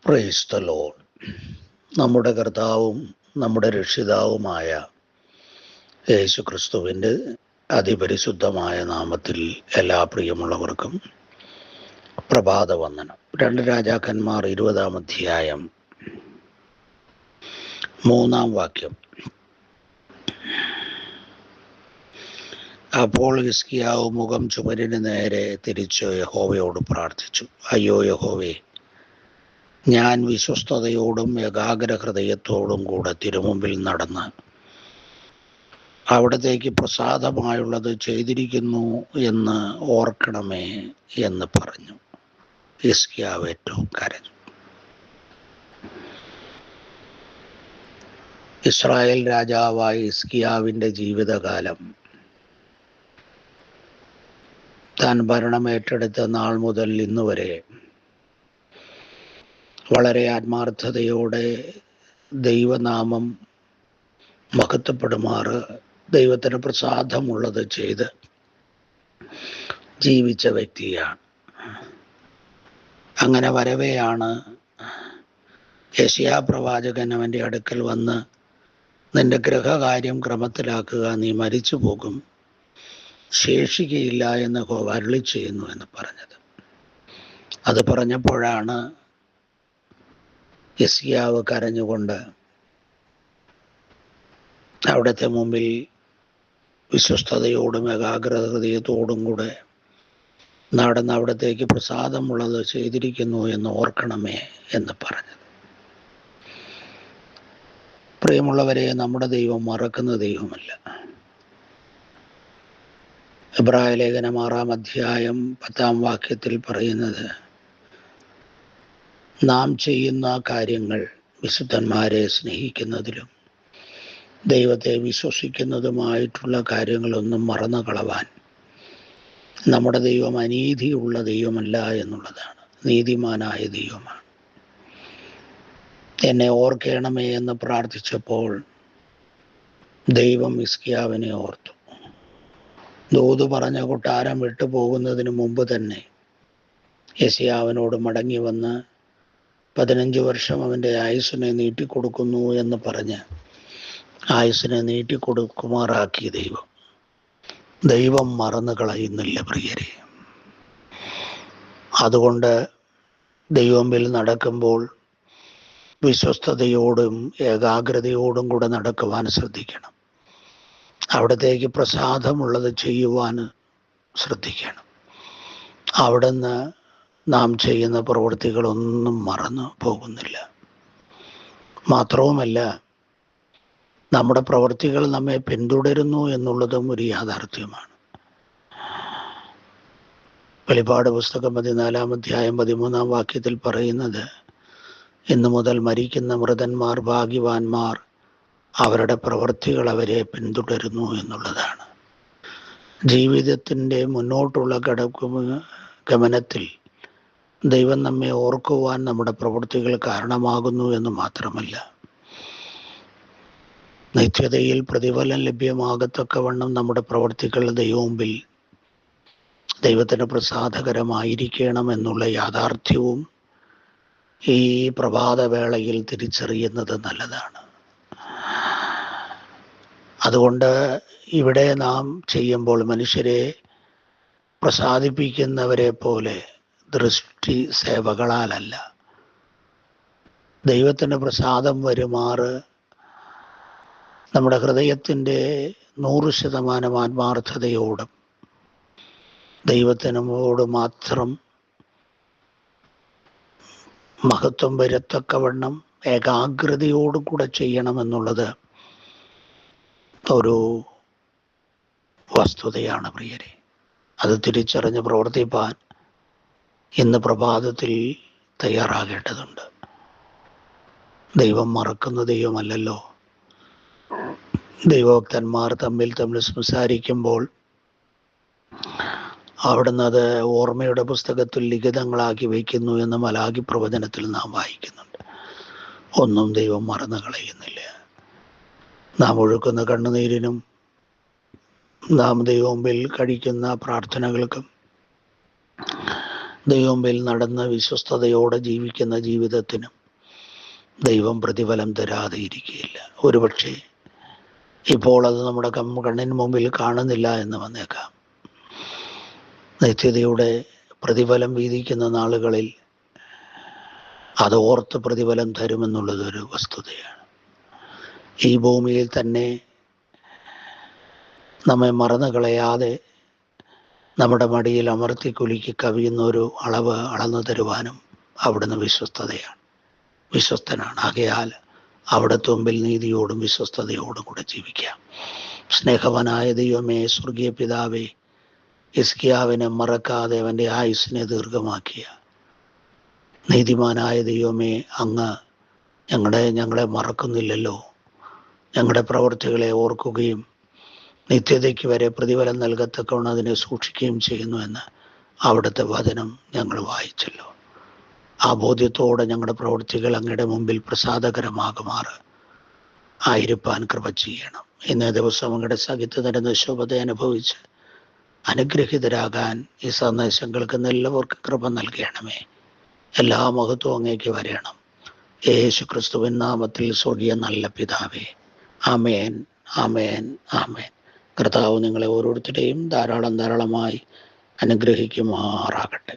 Praise the Lord. നമ്മുടെ കർത്താവും നമ്മുടെ രക്ഷിതാവുമായ യേശു ക്രിസ്തുവിൻ്റെ അതിപരിശുദ്ധമായ നാമത്തിൽ എല്ലാ പ്രിയമുള്ളവർക്കും പ്രഭാത വന്ദനം. 2 രാജാക്കന്മാർ 20-ാം അധ്യായം 3-ാം വാക്യം. അപ്പോൾ ഹിസ്കിയാവ് മുഖം ചുമരിന് നേരെ തിരിച്ച് യഹോവയോട് പ്രാർത്ഥിച്ചു. അയ്യോ യഹോവേ, ഞാൻ വിശ്വസ്തയോടും ഏകാഗ്ര ഹൃദയത്തോടും കൂടെ തിരുമുമ്പിൽ നടന്ന് അവിടത്തേക്ക് പ്രസാദമായുള്ളത് ചെയ്തിരിക്കുന്നു എന്ന് ഓർക്കണമേ എന്ന് പറഞ്ഞു. ഹിസ്കിയാവ് ഏറ്റവും കരഞ്ഞു. ഇസ്രായേൽ രാജാവായ ഹിസ്കിയാവിൻ്റെ ജീവിതകാലം താൻ ഭരണമേറ്റെടുത്ത നാൾ മുതൽ ഇന്നുവരെ വളരെ ആത്മാർത്ഥതയോടെ ദൈവനാമം മഹത്വപ്പെടുമാറ് ദൈവത്തിന് പ്രസാദമുള്ളത് ചെയ്ത് ജീവിച്ച വ്യക്തിയാണ്. അങ്ങനെ വരവെയാണ് യെശയ്യാ പ്രവാചകൻ അവൻ്റെ അടുക്കൽ വന്ന്, നിന്റെ ഗൃഹകാര്യം ക്രമത്തിലാക്കുക, നീ മരിച്ചു പോകും, ശേഷിക്കയില്ല എന്ന് യഹോവ അരുളി ചെയ്യുന്നു എന്ന് പറഞ്ഞത്. അത് പറഞ്ഞപ്പോഴാണ് ഹിസ്കിയാവ് കരഞ്ഞുകൊണ്ട് അവിടുത്തെ മുമ്പിൽ വിശ്വസ്തയോടും ഏകാഗ്ര ഹൃദയത്തോടും കൂടെ നടന്ന് അവിടത്തേക്ക് പ്രസാദമുള്ളത് ചെയ്തിരിക്കുന്നു എന്ന് ഓർക്കണമേ എന്ന് പറഞ്ഞത്. പ്രിയമുള്ളവരെ, നമ്മുടെ ദൈവം മറക്കുന്ന ദൈവമല്ല. എബ്രായ ലേഖനം 6-ാം അധ്യായം 10-ാം വാക്യത്തിൽ പറയുന്നത്, നാം ചെയ്യുന്ന കാര്യങ്ങൾ വിശുദ്ധന്മാരെ സ്നേഹിക്കുന്നതിലും ദൈവത്തെ വിശ്വസിക്കുന്നതുമായിട്ടുള്ള കാര്യങ്ങളൊന്നും മറന്നു കളവാൻ നമ്മുടെ ദൈവം അനീതിയുള്ള ദൈവമല്ല എന്നുള്ളതാണ്. നീതിമാനായ ദൈവമാണ്. എന്നെ ഓർക്കണമേ എന്ന് പ്രാർത്ഥിച്ചപ്പോൾ ദൈവം ഹിസ്കിയാവിനെ ഓർത്തു. ദൂത് പറഞ്ഞ കൊട്ടാരം വിട്ടുപോകുന്നതിന് മുമ്പ് തന്നെ യെശയ്യാവിനോട് മടങ്ങി വന്ന് 15 വർഷം അവൻ്റെ ആയുസ്സിനെ നീട്ടിക്കൊടുക്കുന്നു എന്ന് പറഞ്ഞ് ആയുസ്സിനെ നീട്ടിക്കൊടുക്കുമാറാക്കി ദൈവം മറന്നു കളയുന്നില്ല പ്രിയരെ. അതുകൊണ്ട് ദൈവത്തിൽ നടക്കുമ്പോൾ വിശ്വസ്തയോടും ഏകാഗ്രതയോടും കൂടെ നടക്കുവാൻ ശ്രദ്ധിക്കണം. അവിടത്തേക്ക് പ്രസാദമുള്ളത് ചെയ്യുവാൻ ശ്രദ്ധിക്കണം. അവിടുന്ന് നാം ചെയ്യുന്ന പ്രവൃത്തികളൊന്നും മറന്നു പോകുന്നില്ല. മാത്രവുമല്ല, നമ്മുടെ പ്രവൃത്തികൾ നമ്മെ പിന്തുടരുന്നു എന്നുള്ളതും ഒരു യാഥാർത്ഥ്യമാണ്. വെളിപ്പാട് പുസ്തകം 14-ാം അധ്യായം 13-ാം വാക്യത്തിൽ പറയുന്നത്, ഇന്നു മുതൽ മരിക്കുന്ന മൃതന്മാർ ഭാഗ്യവാന്മാർ, അവരുടെ പ്രവൃത്തികൾ അവരെ പിന്തുടരുന്നു എന്നുള്ളതാണ്. ജീവിതത്തിൻ്റെ മുന്നോട്ടുള്ള ഗമനത്തിൽ ദൈവം നമ്മെ ഓർക്കുവാൻ നമ്മുടെ പ്രവൃത്തികൾ കാരണമാകുന്നു എന്ന് മാത്രമല്ല, നിത്യതയിൽ പ്രതിഫലം ലഭ്യമാകത്തക്കവണ്ണം നമ്മുടെ പ്രവൃത്തികൾ ദൈവമുമ്പിൽ ദൈവത്തിന് പ്രസാദകരമായിരിക്കണം എന്നുള്ള യാഥാർത്ഥ്യവും ഈ പ്രഭാതവേളയിൽ തിരിച്ചറിയുന്നത് നല്ലതാണ്. അതുകൊണ്ട് ഇവിടെ നാം ചെയ്യുമ്പോൾ മനുഷ്യരെ പ്രസാദിപ്പിക്കുന്നവരെ പോലെ ദൃഷ്ടി സേവകളാലല്ല, ദൈവത്തിന് പ്രസാദം വരുമാറ് നമ്മുടെ ഹൃദയത്തിൻ്റെ 100% ആത്മാർത്ഥതയോടും ദൈവത്തിനോട് മാത്രം മഹത്വം വരത്തക്കവണ്ണം ഏകാഗ്രതയോടും കൂടെ ചെയ്യണമെന്നുള്ളത് ഒരു വസ്തുതയാണ് പ്രിയരെ. അത് തിരിച്ചറിഞ്ഞ് പ്രവർത്തിപ്പാൻ ഇന്ന് പ്രഭാതത്തിൽ തയ്യാറാകേണ്ടതുണ്ട്. ദൈവം മറക്കുന്ന ദൈവമല്ലല്ലോ. ദൈവഭക്തന്മാർ തമ്മിൽ സംസാരിക്കുമ്പോൾ അവിടുന്ന് അത് ഓർമ്മയുടെ പുസ്തകത്തിൽ ലിഖിതങ്ങളാക്കി വയ്ക്കുന്നു എന്ന് മലാഖി പ്രവചനത്തിൽ നാം വായിക്കുന്നുണ്ട്. ഒന്നും ദൈവം മറന്നു കളയുന്നില്ല. നാം ഒഴുക്കുന്ന കണ്ണുനീരിനും നാം ദൈവമുമ്പിൽ കഴിക്കുന്ന പ്രാർത്ഥനകൾക്കും ദൈവമുമ്പിൽ നടന്ന് വിശ്വസ്തയോടെ ജീവിക്കുന്ന ജീവിതത്തിനും ദൈവം പ്രതിഫലം തരാതെ ഇരിക്കുകയില്ല. ഒരുപക്ഷെ ഇപ്പോൾ അത് നമ്മുടെ കണ്ണിന് മുമ്പിൽ കാണുന്നില്ല എന്ന് വന്നേക്കാം. നിത്യതയുടെ പ്രതിഫലം വീതിക്കുന്ന നാളുകളിൽ അത് ഓർത്ത് പ്രതിഫലം തരുമെന്നുള്ളതൊരു വസ്തുതയാണ്. ഈ ഭൂമിയിൽ തന്നെ നമ്മെ മറന്നു കളയാതെ നമ്മുടെ മടിയിൽ അമർത്തി കുലുക്കി കവിയുന്ന ഒരു അളവ് അളന്നു തരുവാനും അവിടുന്ന് വിശ്വസ്തനാണ്. ആകയാൽ അവിടുത്തെ മുമ്പിൽ നീതിയോടും വിശ്വസ്തയോടും കൂടെ ജീവിക്കാം. സ്നേഹവനായ ദൈവമേ, സ്വർഗീയ പിതാവേ, ഹിസ്കിയാവിനെ മറക്കാതെ അവൻ്റെ ആയുസ്സിനെ ദീർഘമാക്കിയ നീതിമാനായ ദൈവമേ, അങ്ങ് ഞങ്ങളെ മറക്കുന്നില്ലല്ലോ. ഞങ്ങളുടെ പ്രവൃത്തികളെ ഓർക്കുകയും നിത്യതയ്ക്ക് വരെ പ്രതിഫലം നൽകത്തക്കവണ്ണം അതിനെ സൂക്ഷിക്കുകയും ചെയ്യുന്നുവെന്ന് അവിടുത്തെ വചനം ഞങ്ങൾ വായിച്ചല്ലോ. ആ ബോധ്യത്തോടെ ഞങ്ങളുടെ പ്രവൃത്തികൾ അങ്ങയുടെ മുമ്പിൽ പ്രസാദകരമാകുമാറ് ആയിരിക്കാൻ കൃപ ചെയ്യണം. ഇന്നേ ദിവസം അങ്ങയുടെ സഹിത്ത് തരുന്ന ശോഭത അനുഭവിച്ച് അനുഗ്രഹീതരാകാൻ ഈ സന്ദേശം കേൾക്കുന്ന എല്ലാവർക്കും കൃപ നൽകണമേ. എല്ലാ മഹത്വവും അങ്ങേക്ക് വരണം. യേശു ക്രിസ്തുവിൻ നാമത്തിൽ സ്വർഗീയ നല്ല പിതാവേ, ആമേൻ, ആമേൻ, ആമേൻ. കർത്താവ് നിങ്ങളെ ഓരോരുത്തരെയും ധാരാളമായി അനുഗ്രഹിക്കുമാറാകട്ടെ.